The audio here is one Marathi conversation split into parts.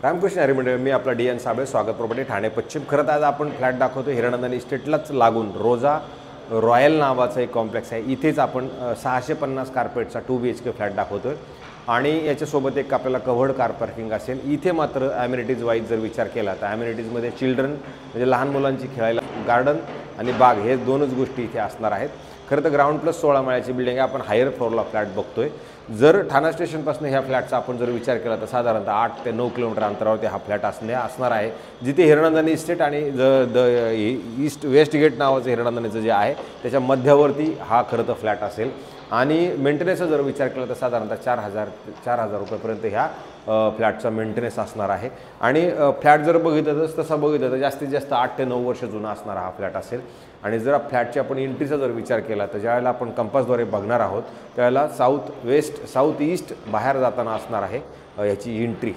रामकृष्ण हरी मंडळी, मी आपला डी एन साबळे, स्वागत प्रॉपर्टी ठाणे पश्चिम। खरं तर आज आपण फ्लॅट दाखवतो हिरानंदानी इस्टेटलाच लागून रोजा रॉयल नावाचा एक कॉम्प्लेक्स आहे। इथेच आपण 650 कार्पेटचा 2 BHK फ्लॅट दाखवतोय आणि याच्यासोबत एक आपल्याला कव्हर्ड कार पार्किंग असेल। इथे मात्र ॲम्युनिटीज वाईज जर विचार केला तर ॲम्युनिटीजमध्ये चिल्ड्रन म्हणजे लहान मुलांची खेळायला गार्डन आणि बाग हे दोनच गोष्टी इथे असणार आहेत। खरं तर ग्राउंड प्लस 16 माळ्याची बिल्डिंग आहे। आपण हायर फ्लोअरला फ्लॅट बघतोय। जर ठाणा स्टेशनपासून ह्या फ्लॅटचा आपण जर विचार केला तर साधारणतः 8 ते 9 किलोमीटर अंतरावरती हा फ्लॅट असणार आहे, जिथे हिरानंदानी इस्टेट आणि ईस्ट वेस्ट गेट नावाचं हिरानंदानीचं जे आहे त्याच्या मध्यावरती हा खरं तर फ्लॅट असेल। आणि मेंटेनन्सचा जर विचार केला तर साधारणतः 4,000 रुपयेपर्यंत ह्या फ्लॅटचा मेंटेनन्स असणार आहे। आणि फ्लॅट जर बघितलं तर तसा बघितलं तर जास्तीत जास्त 8 ते 9 वर्ष जुना असणारा हा फ्लॅट असेल। आणि जर फ्लॅटची आपण एंट्रीचा जर विचार केला तर ज्यावेळेला आपण कंपासद्वारे बघणार आहोत त्यावेळेला साऊथ ईस्ट बाहेर जाताना असणार आहे याची एंट्री,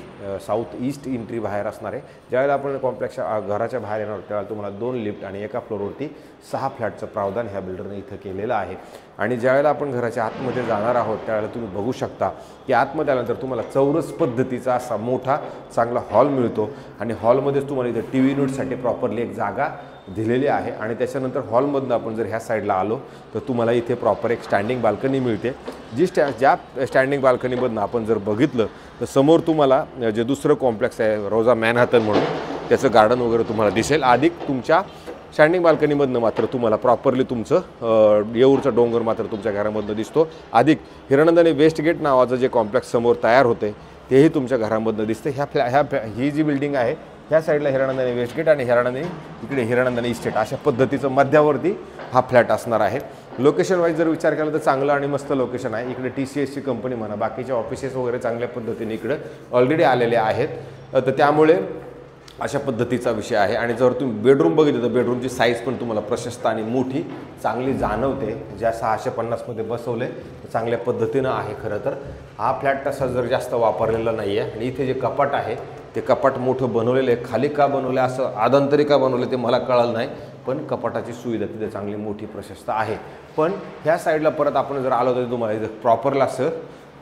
साऊथ ईस्ट एंट्री बाहेर असणार आहे। ज्यावेळेला आपण कॉम्प्लेक्सच्या घराच्या बाहेर येणार त्यावेळेला तुम्हाला 2 लिफ्ट आणि एका फ्लोअरवरती 6 फ्लॅटचं प्रावधान ह्या बिल्डरने इथं केलेलं आहे। आणि ज्यावेळेला आपण घराच्या आतमध्ये जाणार आहोत त्यावेळेला तुम्ही बघू शकता की आतमध्ये आल्यानंतर तुम्हाला चौरस पद्धतीचा असा मोठा चांगला हॉल मिळतो आणि हॉलमध्येच तुम्हाला इथे टी व्ही युनिटसाठी प्रॉपरली एक जागा दिलेली आहे। आणि त्याच्यानंतर हॉलमधून आपण जर ह्या साईडला आलो तर तुम्हाला इथे प्रॉपर एक स्टँडिंग बाल्कनी मिळते। ज्या स्टँडिंग बाल्कनीमधून आपण जर बघितलं तर समोर तुम्हाला जे दुसरं कॉम्प्लेक्स आहे रोजा मॅनहॅटन म्हणून त्याचं गार्डन वगैरे तुम्हाला दिसेल। अधिक तुमच्या स्टँडिंग बाल्कनीमधनं मात्र तुम्हाला प्रॉपरली तुमचं येऊरचा डोंगर मात्र तुमच्या घरामधनं दिसतो। अधिक हिरानंदानी वेस्ट गेट नावाचं जे कॉम्प्लेक्स समोर तयार होते तेही तुमच्या घरामधनं दिसते। ही जी बिल्डिंग आहे ह्या साईडला हिरानंदानी वेस्ट गेट आणि इकडे हिरानंदानी इस्टेट अशा पद्धतीचं मध्यावरती हा फ्लॅट असणार आहे। लोकेशन वाईज जर विचार केला तर चांगलं आणि मस्त लोकेशन आहे। इकडे TCSची कंपनी म्हणा, बाकीच्या ऑफिसेस वगैरे चांगल्या पद्धतीने इकडे ऑलरेडी आलेले आहेत, तर त्यामुळे अशा पद्धतीचा विषय आहे। आणि जर तुम्ही बेडरूम बघितलं तर बेडरूमची साईज पण तुम्हाला प्रशस्त आणि मोठी चांगली जाणवते। ज्या 650 मध्ये बसवले तर चांगल्या पद्धतीनं आहे। खरं तर हा फ्लॅट तसा जर जास्त वापरलेला नाही आहे। आणि इथे जे कपाट आहे ते कपाट मोठं बनवलेलं आहे। खाली का बनवलं असं आदंतरी का बनवलं ते मला कळलं नाही, पण कपाटाची सुविधा तिथे चांगली मोठी प्रशस्त आहे। पण ह्या साईडला परत आपण जर आलो तर तुम्हाला इथं प्रॉपरला असं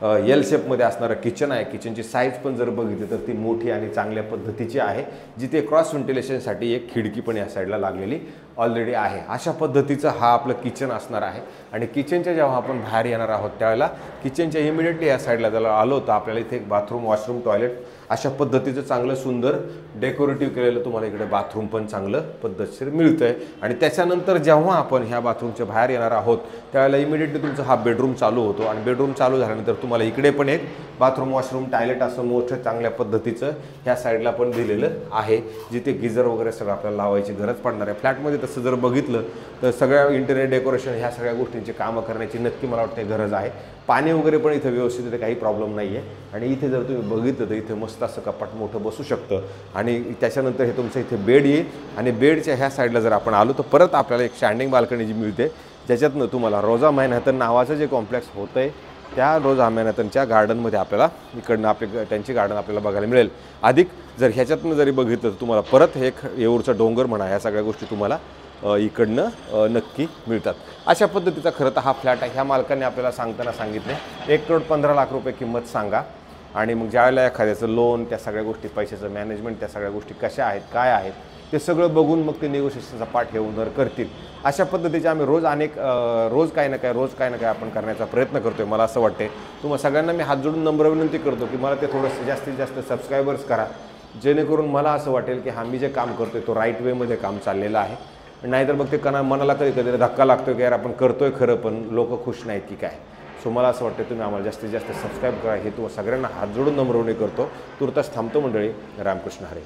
एल शेपमध्ये असणारं किचन आहे। किचनची साईज पण जर बघितली तर ती मोठी आणि चांगल्या पद्धतीची आहे, जिथे क्रॉस व्हेंटिलेशनसाठी एक खिडकी पण या साईडला लागलेली ऑलरेडी आहे। अशा पद्धतीचं हा आपलं किचन असणार आहे। आणि किचनच्या जेव्हा आपण बाहेर येणार आहोत त्यावेळेला किचनच्या इमिडिएटली या साईडला जर आलो तर आपल्याला इथे एक बाथरूम, वॉशरूम, टॉयलेट अशा पद्धतीचं चांगलं सुंदर डेकोरेटिव्ह केलेलं तुम्हाला इकडे बाथरूम पण चांगलं पद्धतशीर मिळतंय। आणि त्याच्यानंतर जेव्हा आपण ह्या बाथरूमच्या बाहेर येणार आहोत त्यावेळेला इमिडिएटली तुमचा हा बेडरूम चालू होतो। आणि बेडरूम चालू झाल्यानंतर तुम्हाला इकडे पण एक बाथरूम, वॉशरूम, टॉयलेट असं मोठं चांगल्या पद्धतीचं ह्या साईडला पण दिलेलं आहे, जिथे गिझर वगैरे सगळं आपल्याला लावायची गरज पडणार आहे। फ्लॅटमध्ये तसं जर बघितलं तर सगळ्या इंटेरियर डेकोरेशन ह्या सगळ्या गोष्टींची कामं करण्याची नक्की मला वाटते गरज आहे। पाणी वगैरे पण इथे व्यवस्थित इथे काही प्रॉब्लेम नाही आहे। आणि इथे जर तुम्ही बघितलं तर इथे मस्त असं कपाट मोठं बसू शकतं। आणि त्याच्यानंतर हे तुमचं इथे बेड येईल आणि बेडच्या ह्या साईडला जर आपण आलो तर परत आपल्याला एक स्टँडिंग बाल्कनी जी मिळते, ज्याच्यातनं तुम्हाला रोजा मॅनहॅटन नावाचं जे कॉम्प्लेक्स होतं आहे त्या रोजा मॅनहॅटनच्या गार्डनमध्ये आपल्याला इकडनं त्यांची गार्डन आपल्याला बघायला मिळेल। अधिक जर ह्याच्यातनं जरी बघितलं तर तुम्हाला परत एक येऊरचा डोंगर म्हणा ह्या सगळ्या गोष्टी तुम्हाला इकडनं नक्की मिळतात। अशा पद्धतीचा खरं तर हा फ्लॅट आहे। ह्या मालकाने आपल्याला सांगताना सांगितले 1,15,00,000 रुपये किंमत सांगा। आणि मग ज्यावेळेला एखाद्याचं लोन, त्या सगळ्या गोष्टी, पैशाचं मॅनेजमेंट, त्या सगळ्या गोष्टी कशा आहेत, काय आहेत ते सगळं बघून मग ते निगोशिएशनचा पाठ घेऊन करतील। अशा पद्धतीचे आम्ही रोज काही ना काय आपण करण्याचा प्रयत्न करतोय। मला असं वाटते तुम्हाला सगळ्यांना मी हात जोडून नम्र विनंती करतो की मला ते थोडंसं जास्तीत जास्त सबस्क्रायबर्स करा, जेणेकरून मला असं वाटेल की मी जे काम करतोय तो राईट वेमध्ये काम चाललेलं आहे। नाहीतर मग ते मनाला कधी धक्का लागतो की यार आपण करतोय खरं पण लोक खुश नाहीत की काय। सो मला असं वाटतं तुम्ही आम्हाला जास्तीत जास्त सबस्क्राईब करा, हे तुम्हाला सगळ्यांना हात जोडून नम्र विनंती करतो। तुर्तास थांबतो मंडळी। रामकृष्ण हरी।